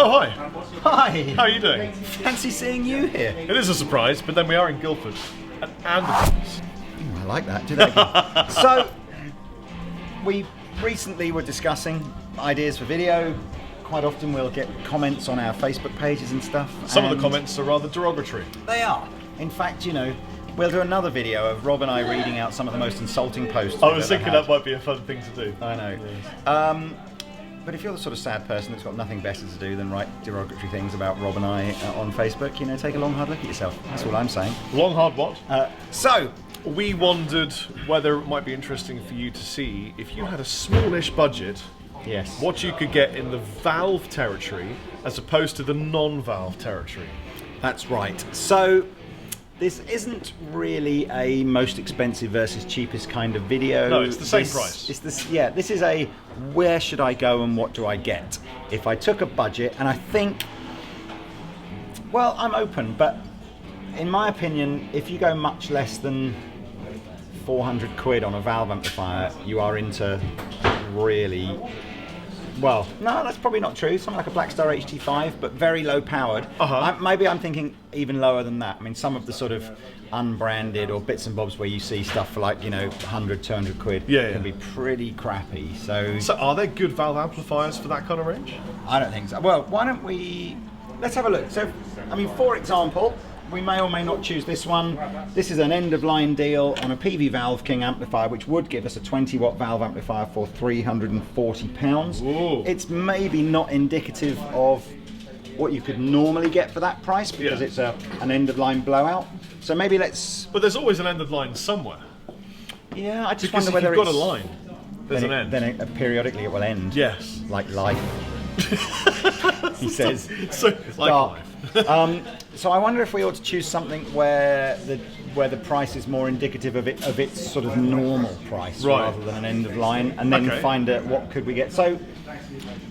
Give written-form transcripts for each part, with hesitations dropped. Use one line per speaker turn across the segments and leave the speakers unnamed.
Oh, hi.
Hi.
How are you doing?
Fancy seeing you here.
It is a surprise, but then we are in Guildford at Andertons.
I like that. Do that again. So, we recently were discussing ideas for video. Quite often we'll get comments on our Facebook pages and stuff.
Some of the comments are rather derogatory.
They are. In fact, you know, we'll do another video of Rob and I reading out some of the most insulting posts.
I was thinking that might be a fun thing to do.
I know.
Yes.
But if you're the sort of sad person that's got nothing better to do than write derogatory things about Rob and I on Facebook, you know, take a long hard look at yourself. That's all I'm saying.
Long hard what?
So,
we wondered whether it might be interesting for you to see if you had a smallish budget,
yes,
what you could get in the Valve territory as opposed to the non-Valve territory.
That's right. So, this isn't really a most expensive versus cheapest kind of video.
No, it's the same price.
This is a where should I go and what do I get? If I took a budget, and I think, well, I'm open, but in my opinion, if you go much less than 400 quid on a Valve amplifier, you are into really, well, no, that's probably not true. Something like a Blackstar HT5, but very low powered. Maybe I'm thinking even lower than that. I mean, some of the sort of unbranded or bits and bobs where you see stuff for like, you know, 100, 200 quid can be pretty crappy. So
are there good Valve amplifiers for that kind of range?
I don't think so. Well, why don't we, let's have a look. So, I mean, for example, we may or may not choose this one. This is an end-of-line deal on a PV Valve King amplifier, which would give us a 20-watt Valve amplifier for £340.
Ooh.
It's maybe not indicative of what you could normally get for that price because it's an end-of-line blowout. So maybe let's...
But there's always an end-of-line somewhere.
Yeah, I just
because
wonder whether
if you've got a line, there's an end.
Then periodically it will end.
Yes.
Like life. He says.
So, like life.
So I wonder if we ought to choose something where the price is more indicative of its sort of normal price rather than an end of line, and then find out what could we get. So,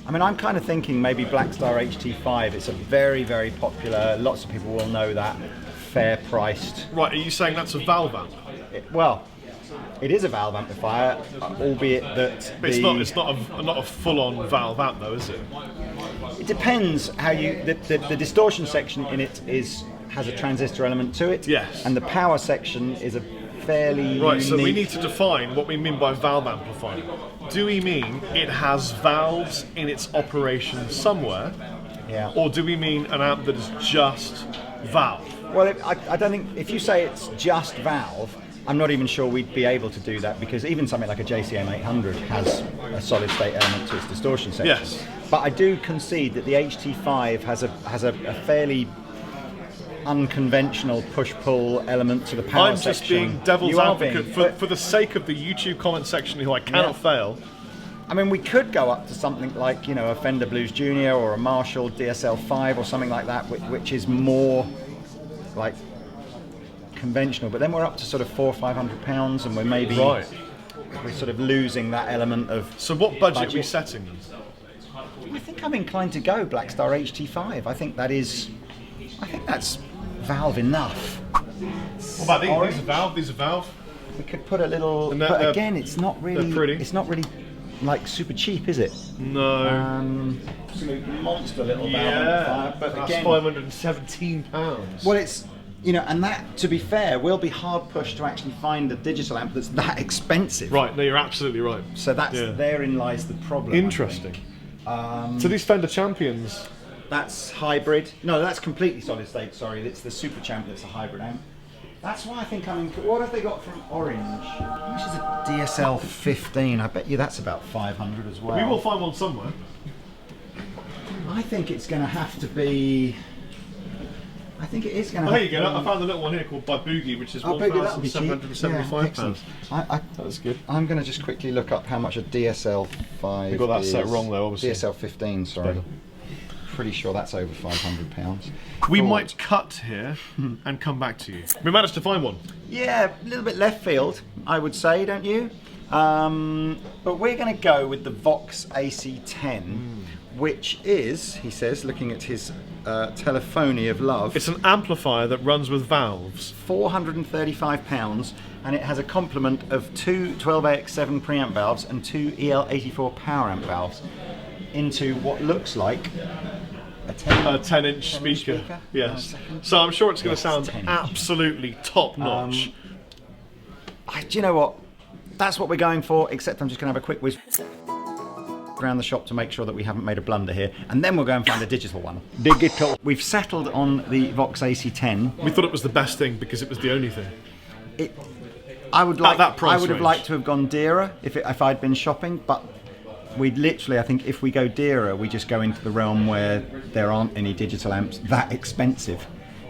I mean, I'm kind of thinking maybe Blackstar HT5. It's a very, very popular. Lots of people will know that. Fair priced.
Right? Are you saying that's a Valve amp?
Well, it is a Valve amplifier, albeit that
it's not a full-on Valve amp, though, is it?
It depends how you. The distortion section in it has a transistor element to it.
Yes.
And the power section is a fairly unique.
So we need to define what we mean by Valve amplifier. Do we mean it has valves in its operation somewhere?
Yeah.
Or do we mean an amp that is just Valve?
Well, I don't think if you say it's just Valve, I'm not even sure we'd be able to do that because even something like a JCM 800 has a solid state element to its distortion section.
Yes.
But I do concede that the HT5 has a fairly unconventional push-pull element to the power section.
I'm just being devil's advocate for the sake of the YouTube comment section, who I cannot fail.
I mean, we could go up to something like, you know, a Fender Blues Junior or a Marshall DSL5 or something like that, which is more like conventional. But then we're up to sort of £400 or £500, and we're maybe we're sort of losing that element of.
So what budget are we setting?
I think I'm inclined to go Blackstar HT5. I think that's Valve enough.
What about these? These are Valve.
We could put a little. But again, it's not really.
They're pretty.
It's not really like super cheap, is it?
No.
Absolute monster little Valve amplifier. But
that's
again,
£517.
well, it's. You know, and that, to be fair, will be hard pushed to actually find a digital amp that's that expensive.
Right, no, you're absolutely right.
So therein lies the problem.
Interesting. So these Fender Champions.
That's hybrid. No, that's completely solid state, sorry. It's the Super Champ that's a hybrid amp. That's why I think what have they got from Orange? Which is a DSL 15. I bet you that's about 500 as well.
We will find one somewhere.
I think it's going to have to be... I think it is going to.
There you go. I found a little one here called By Boogie, which is £1,775. That's good.
I'm going to just quickly look up how much a DSL 5.
You got that set wrong though, obviously.
DSL 15, sorry. Pretty sure that's over £500.
We might cut here and come back to you. We managed to find one.
Yeah, a little bit left field, I would say, don't you? But we're going to go with the Vox AC10, which is, he says, looking at his telephony of love.
It's an amplifier that runs with valves.
£435, and it has a complement of two 12AX7 preamp valves and two EL84 power amp valves into what looks like A 10,
a 10-inch
10-inch
speaker. Yes. So I'm sure it's going to sound
10-inch.
absolutely top notch.
Do you know what? That's what we're going for, except I'm just going to have a quick whiz around the shop to make sure that we haven't made a blunder here, and then we'll go and find a digital one. Digital. We've settled on the Vox AC10.
We thought it was the best thing because it was the only thing.
I would like.
that price
I would have
range.
liked to have gone dearer if I'd been shopping, but we'd literally, I think, if we go dearer, we just go into the realm where there aren't any digital amps that expensive.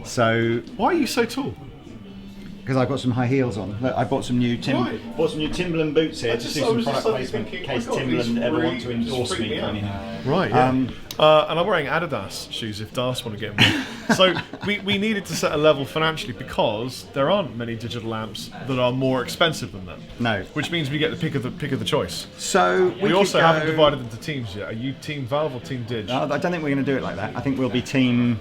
So
Why are you so tall?
because I've got some high heels on. Look, I bought some new Timberland boots here to do some product placement in case Timberland ever want to endorse me for anything.
Right, yeah. And I'm wearing Adidas shoes if Das want to get them. So we needed to set a level financially because there aren't many digital amps that are more expensive than that.
No.
Which means we get the pick of the choice.
So
We also
could go-
haven't divided into teams yet. Are you Team Valve or Team Dig?
I don't think we're going to do it like that. I think we'll be team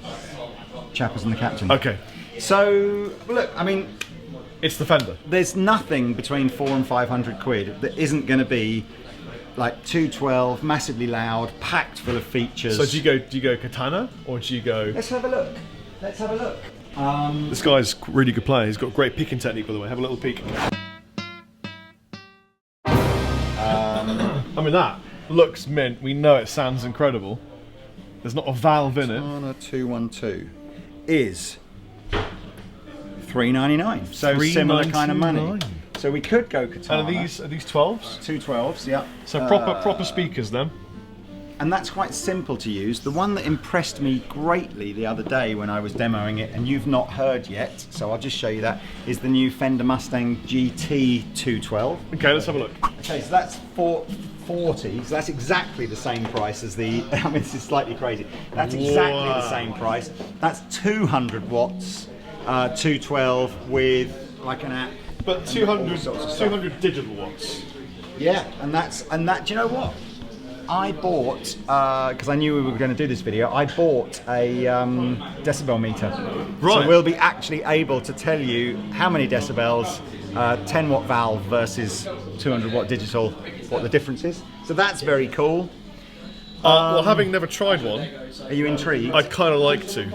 Chappers and the captain.
Okay.
So look, I mean,
It's the Fender.
there's nothing between 400 and 500 quid that isn't going to be like 212, massively loud, packed full of features.
So do you go Katana or do you go?
Let's have a look. Let's have a look.
This guy's a really good player. He's got great picking technique, by the way. Have a little peek. I mean, that looks mint. We know it sounds incredible. There's not a valve in it.
Katana 212 is $399. So similar kind of money.
$399.
So we could go Katana.
And are these 12s?
212s, yeah.
So proper speakers then.
And that's quite simple to use. The one that impressed me greatly the other day when I was demoing it, and you've not heard yet, so I'll just show you that, is the new Fender Mustang GT 212.
Okay, let's have a look.
Okay, so that's 440, so that's exactly the same price as the, I mean, this is slightly crazy. That's exactly the same price. That's 200 watts, 212 with like an app.
But 200 digital watts.
Yeah, and do you know what? I bought, because I knew we were going to do this video, I bought a decibel meter.
Right.
So we'll be actually able to tell you how many decibels, 10 watt valve versus 200 watt digital, what the difference is. So that's very cool.
Well, having never tried one,
Are you intrigued?
I'd kind of like to.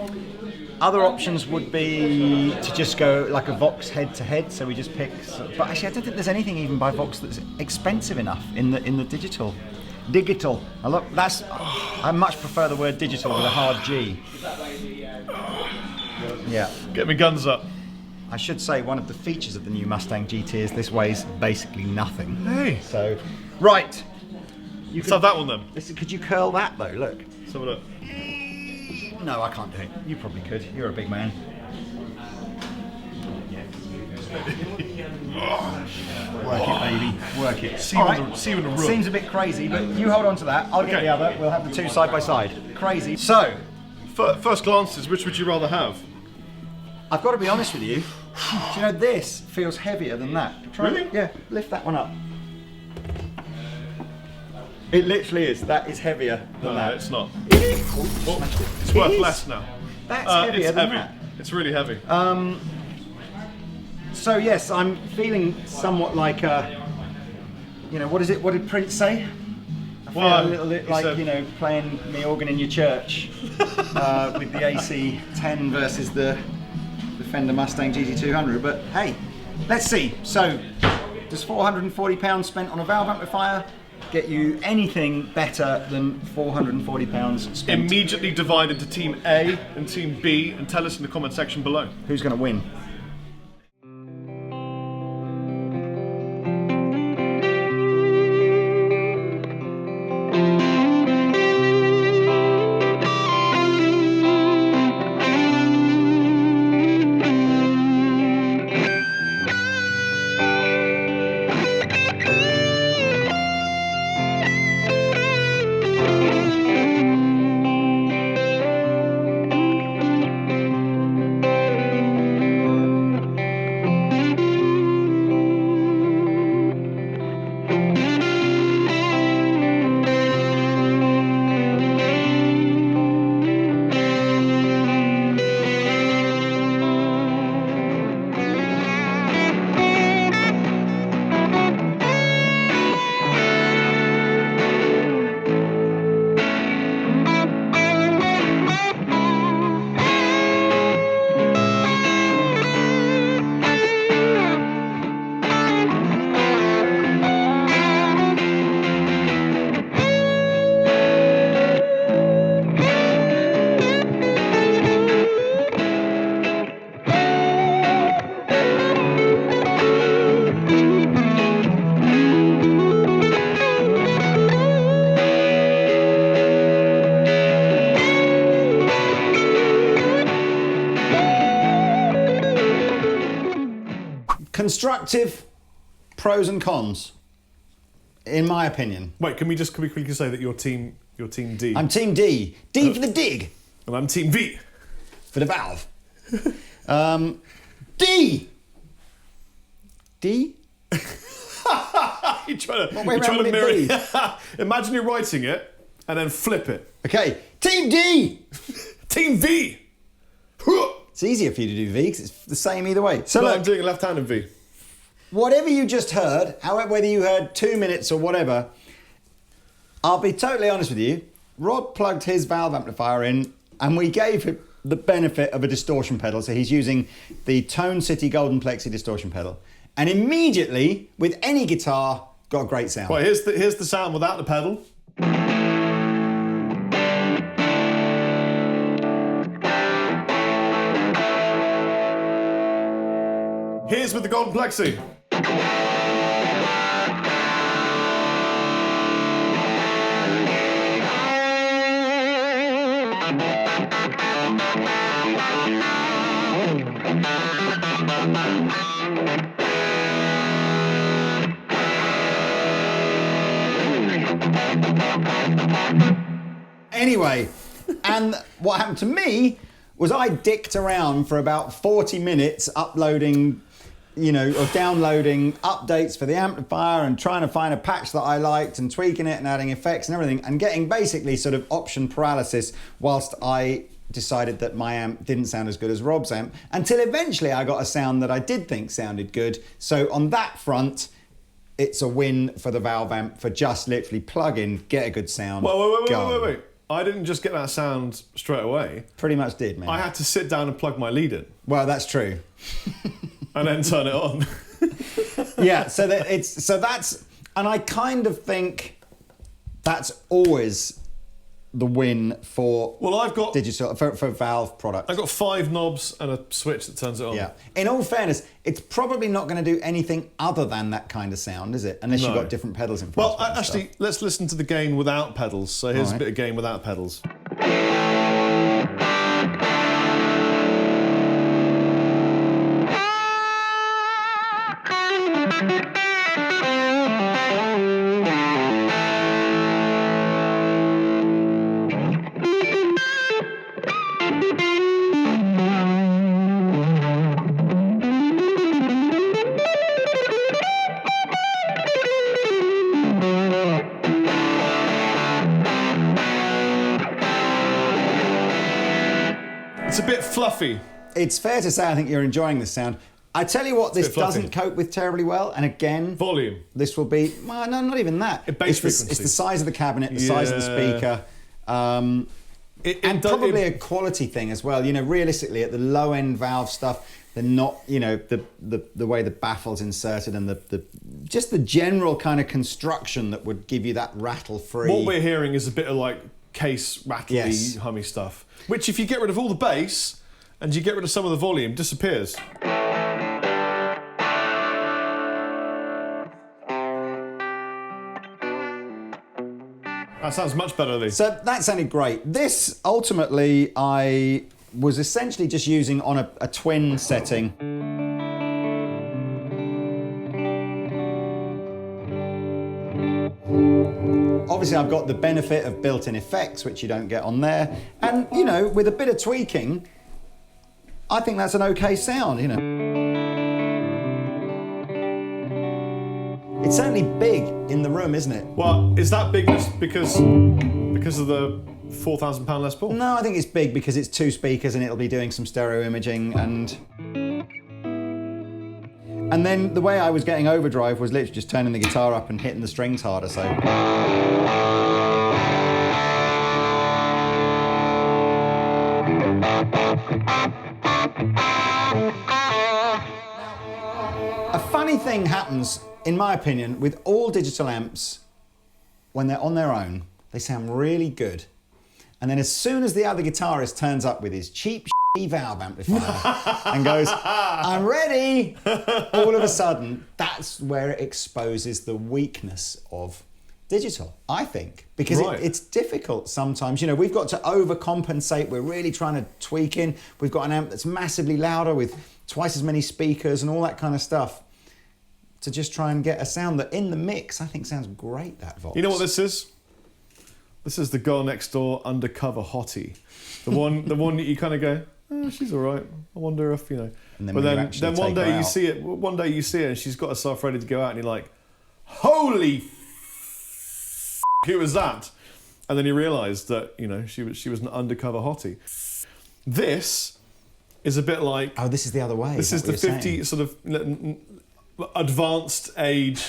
Other options would be to just go like a Vox head-to-head, so we just pick. But actually, I don't think there's anything even by Vox that's expensive enough in the digital. Digital. I much prefer the word digital with a hard G. Yeah.
Get my guns up.
I should say one of the features of the new Mustang GT is this weighs basically nothing.
Hey.
So, right.
Let's have that one then.
Could you curl that though? Look.
Let's have a look.
No, I can't do it. You probably could. You're a big man. Work it, baby. Work it.
See
All
you in the room.
Seems a bit crazy, but you hold on to that. I'll get
Okay.
the other. We'll have the two side by side. Crazy. So,
First glances, which would you rather have?
I've got to be honest with you. Do you know, this feels heavier than that.
Really?
Yeah, lift that one up. It literally is. That is heavier than
No,
that.
it's not.
Smashed it.
It's worth
It is.
less now.
That's heavier
it's
than
heavy.
that.
It's really heavy.
So yes, I'm feeling somewhat like what is it? What did Prince say? I feel a little bit
he
like,
said-
playing the organ in your church with the AC10 versus the Fender Mustang GT200. But hey, let's see. So, does £440 spent on a valve amplifier get you anything better than £440 spent?
Immediately divide into Team A and Team B and tell us in the comment section below.
Who's going to win? constructive pros and cons, in my opinion.
Wait, can we quickly say that you're team D?
I'm Team D. D for the dig.
And I'm Team V.
For the valve. D. D?
You're trying
way round
to
would it
mirror
be?
Imagine you're writing it and then flip it.
Okay, Team D.
Team V.
It's easier for you to do V because it's the same either way. So
No,
look,
I'm doing a left-handed V.
whatever you just heard, however, whether you heard 2 minutes or whatever, I'll be totally honest with you. Rod plugged his valve amplifier in and we gave him the benefit of a distortion pedal. So he's using the Tone City Golden Plexi distortion pedal. And immediately, with any guitar, got a great sound.
Right, here's the sound without the pedal. Here's with the Golden Plexi.
Anyway, and what happened to me was I dicked around for about 40 minutes uploading, or downloading updates for the amplifier and trying to find a patch that I liked and tweaking it and adding effects and everything and getting basically sort of option paralysis whilst I decided that my amp didn't sound as good as Rob's amp, until eventually I got a sound that I did think sounded good. So on that front, it's a win for the valve amp for just literally plug in, get a good sound.
Wait. I didn't just get that sound straight away.
Pretty much did, man.
I had to sit down and plug my lead in.
Well, that's true.
And then turn it on.
Yeah, and I kind of think that's always the win for digital for valve products.
I've got 5 knobs and a switch that turns it on.
Yeah. In all fairness, it's probably not going to do anything other than that kind of sound, is it? Unless you've got different pedals in front.
Well, actually, let's listen to the gain without pedals. So here's a bit of gain without pedals. It's a bit fluffy.
It's fair to say I think you're enjoying this sound. I tell you what, this doesn't cope with terribly well, and again,
volume.
This will be no, not even that.
Bass frequency.
It's the size of the cabinet, the size of the speaker, and probably a quality thing as well. Realistically, at the low end valve stuff, they're not, the way the baffle's inserted and just the general kind of construction that would give you that rattle free.
What we're hearing is a bit of like case rattly, hummy stuff, which if you get rid of all the bass and you get rid of some of the volume, disappears. That sounds much better, Lee.
So that sounded great. This, ultimately, I was essentially just using on a twin setting. Obviously, I've got the benefit of built-in effects, which you don't get on there. And, with a bit of tweaking, I think that's an okay sound, It's certainly big in the room, isn't it?
Well, is that bigness because of the £4,000 Les Paul?
No, I think it's big because it's 2 speakers and it'll be doing some stereo imaging and then the way I was getting overdrive was literally just turning the guitar up and hitting the strings harder, so. A funny thing happens, in my opinion, with all digital amps, when they're on their own, they sound really good. And then as soon as the other guitarist turns up with his cheap valve amplifier and goes, I'm ready, all of a sudden, that's where it exposes the weakness of digital, I think. Because it's difficult sometimes. We've got to overcompensate. We're really trying to tweak in. We've got an amp that's massively louder with twice as many speakers and all that kind of stuff. to just try and get a sound that in the mix I think sounds great, that Vox.
You know what this is? This is the girl next door undercover hottie. The one that you kind of go, oh, she's all right. I wonder if, you know.
And then
but
when you
then
actually
one
take
day
her
you
out-
see it. One day you see her and she's got herself ready to go out, and you're like, holy who was that? And then you realise that, you know, she was an undercover hottie. This is a bit like...
Oh, this is the other way.
This is the 50 sort of advanced age,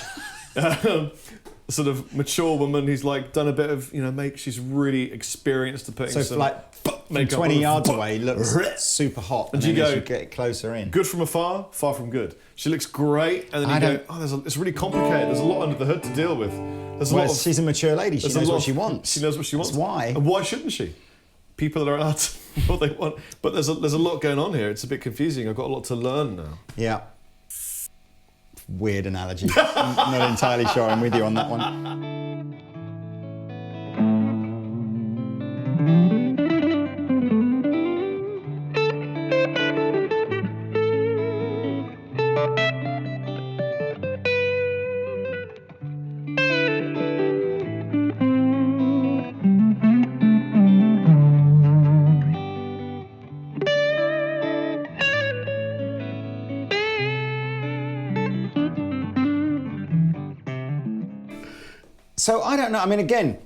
sort of mature woman who's like done a bit of, you know, she's really experienced at putting
So
some
like from
makeup
20
on.
yards away looks super hot, and
you
then as
go,
you get closer in.
Good from afar, far from good. She looks great, and then you go, oh, it's really complicated. There's a lot under the hood to deal with. There's a lot of,
she's a mature lady. She knows what she wants.
She knows what she wants.
That's why.
And why shouldn't she? People are allowed to what they want. But there's a lot going on here. It's a bit confusing. I've got a lot to learn now.
Yeah. Weird analogy. I'm not entirely sure I'm with you on that one. So I don't know, I mean, again,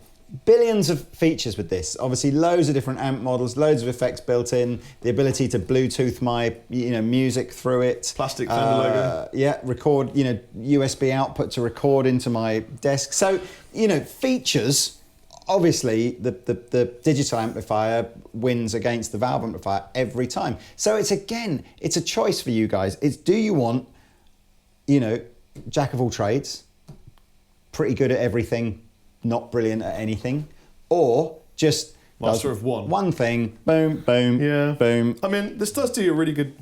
billions of features with this. Obviously, loads of different amp models, loads of effects built in, the ability to Bluetooth my, music through it.
Plastic Fender logo.
Yeah, record, USB output to record into my desk. So, features, obviously, the digital amplifier wins against the valve amplifier every time. So it's a choice for you guys. It's, do you want, jack of all trades, pretty good at everything, not brilliant at anything, or just
master of one.
One thing, boom, boom,
yeah,
boom.
I mean, this does do you a really good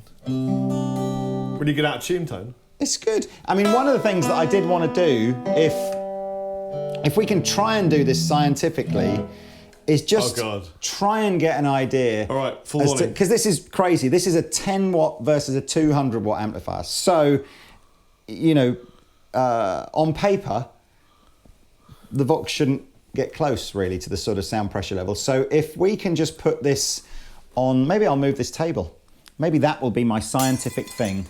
out of tune tone.
It's good. I mean, one of the things that I did want to do, if we can try and do this scientifically, is just try and get an idea.
All right, full volume.
Because this is crazy. This is a 10 watt versus a 200 watt amplifier. So, on paper, the Vox shouldn't get close really to the sort of sound pressure level. So if we can just put this on, maybe I'll move this table. Maybe that will be my scientific thing.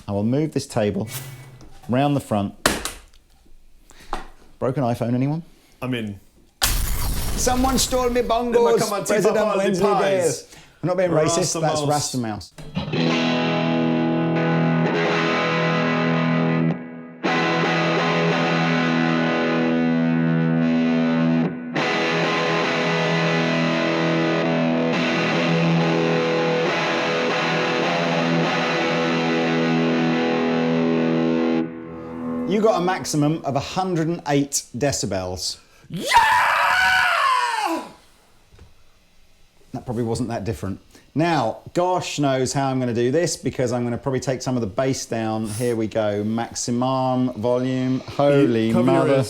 I will move this table round the front. Broken iPhone, anyone?
I'm in.
Someone stole me bongos. President Wednesday days. I'm not being racist, that's Rasta Mouse. You got a maximum of 108 decibels.
Yeah!
That probably wasn't that different. Now, gosh knows how I'm going to do this, because I'm going to probably take some of the bass down. Here we go. Maximum volume. Holy mother.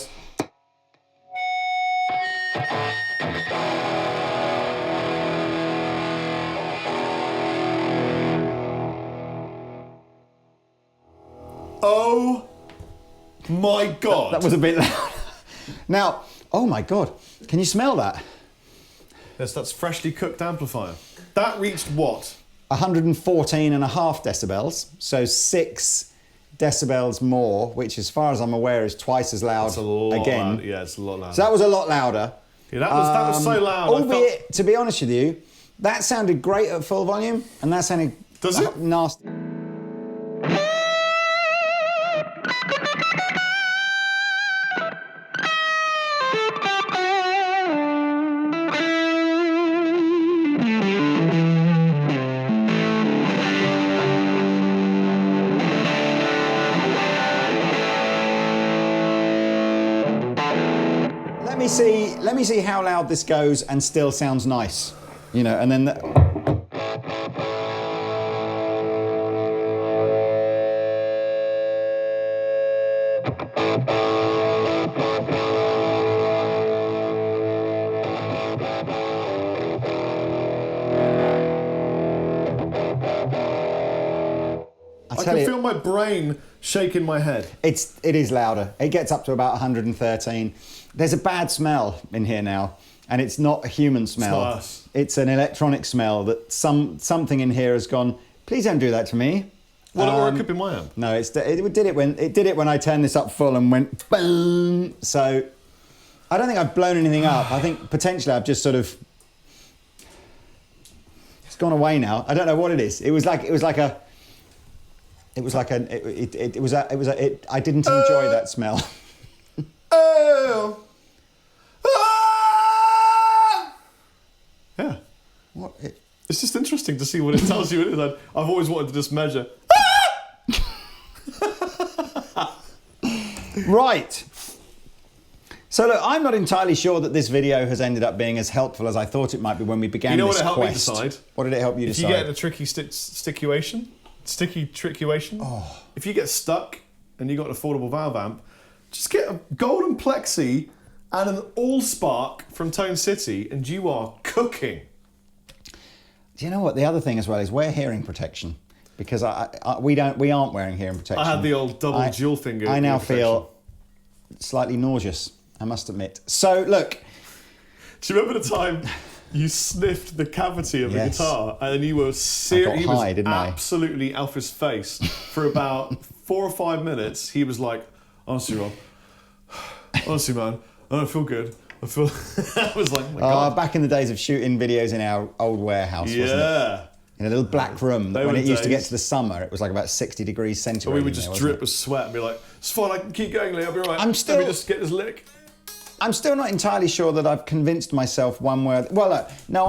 Oh my God.
That was a bit loud. Now, oh my God, can you smell that?
Yes, that's freshly cooked amplifier. That reached what?
114 and a half decibels, so 6 decibels more, which as far as I'm aware is twice as loud again.
Loud. Yeah, it's a lot louder.
So that was a lot louder.
Yeah, that was so loud.
Albeit, to be honest with you, that sounded great at full volume, and that sounded nasty. Let me see how loud this goes and still sounds nice, and then.
I can feel my brain shaking my head.
It is louder. It gets up to about 113. There's a bad smell in here now, and it's not a human smell.
It's not us.
It's an electronic smell that something in here has gone, please don't do that to me.
Well, or it could be my amp.
No, it did it when I turned this up full and went boom. So I don't think I've blown anything up. I think potentially I've just sort of, it's gone away now. I don't know what it is. I didn't enjoy that smell.
Oh. Yeah.
What?
It's just interesting to see what it tells you. I've always wanted to just measure.
Right. So look, I'm not entirely sure that this video has ended up being as helpful as I thought it might be when we began this quest.
You know what it helped me decide?
What did it help you decide?
If you get in a tricky sticky trickuation, if you get stuck and you got an affordable valve amp, just get a golden plexi and an all-spark from Tone City and you are cooking.
Do you know what? The other thing as well is wear hearing protection, because we aren't wearing hearing protection.
I had the old double dual finger.
I now feel slightly nauseous, I must admit. So look,
do you remember the time you sniffed the cavity of the guitar and then you were absolutely Alpha's face for about 4 or 5 minutes? He was like, honestly, Rob, honestly, man, I don't feel good. I was like, oh my God.
Back in the days of shooting videos in our old warehouse, wasn't it? In a little black room. When it used to get to the summer, it was like about 60 degrees centigrade.
So we would just drip with sweat and be like, it's fine, I can keep going, Lee, I'll be all right. Let me just get this lick.
I'm still not entirely sure that I've convinced myself one way or the... Well, no,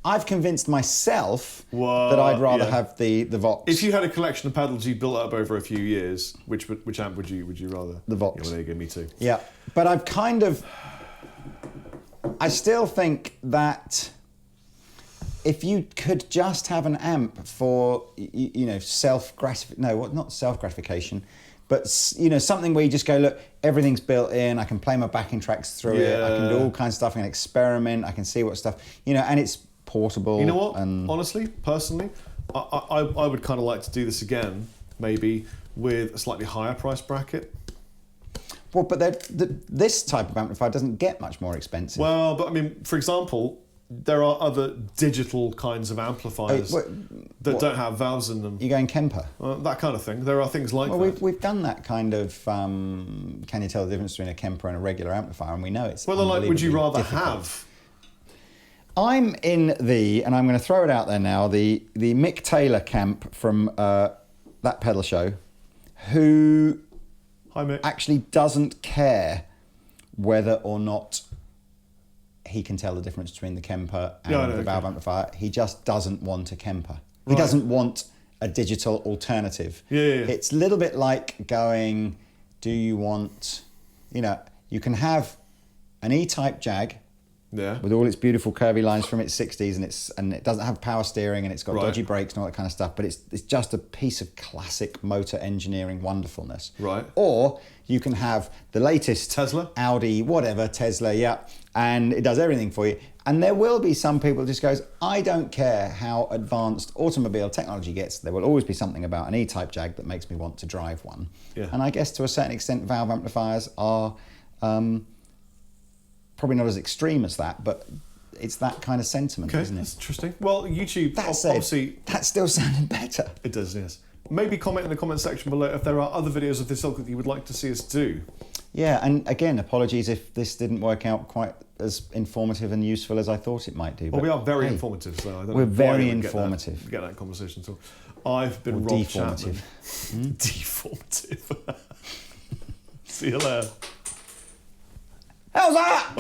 I've convinced myself that I'd rather have the Vox.
If you had a collection of pedals you built up over a few years, which amp would you rather?
The Vox.
Yeah, well, there you go, me too.
Yeah, but I still think that if you could just have an amp for, not self-gratification, but, something where you just go, look, everything's built in, I can play my backing tracks through it, I can do all kinds of stuff, I can experiment, I can see what stuff, and it's portable.
You know what, honestly, personally, I would kind of like to do this again, maybe, with a slightly higher price bracket.
Well, but this type of amplifier doesn't get much more expensive.
Well, but I mean, for example, there are other digital kinds of amplifiers that don't have valves in them.
You going Kemper?
That kind of thing. There are things like that.
Well, we've done that kind of, can you tell the difference between a Kemper and a regular amplifier? And we know it's
like, would you rather
difficult.
have?
I'm in and I'm going to throw it out there now, the Mick Taylor camp from that pedal show, who...
Hi, Mick.
Actually doesn't care whether or not he can tell the difference between the Kemper and the valve amplifier. He just doesn't want a Kemper. He doesn't want a digital alternative.
Yeah.
It's a little bit like going, do you want, you can have an E-type Jag with all its beautiful curvy lines from its 60s and it doesn't have power steering and it's got dodgy brakes and all that kind of stuff, but it's just a piece of classic motor engineering wonderfulness.
Right.
Or you can have the latest
Tesla,
Audi, whatever, Tesla, and it does everything for you. And there will be some people who just goes, I don't care how advanced automobile technology gets, there will always be something about an E-type Jag that makes me want to drive one. Yeah. And I guess to a certain extent valve amplifiers are probably not as extreme as that, but it's that kind of sentiment, isn't it?
That's interesting. Well, YouTube,
obviously... That still sounded better.
It does, yes. Maybe comment in the comment section below if there are other videos of this ilk that you would like to see us do.
Yeah, and again, apologies if this didn't work out quite as informative and useful as I thought it might do.
Well, we are very informative, so I don't
we're
know
very
why
informative.
Get that conversation at all. I've been Rob Chapman. Deformative. See you later.
How's that?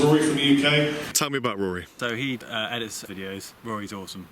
Rory from the UK. Tell me about Rory.
So he edits videos. Rory's awesome.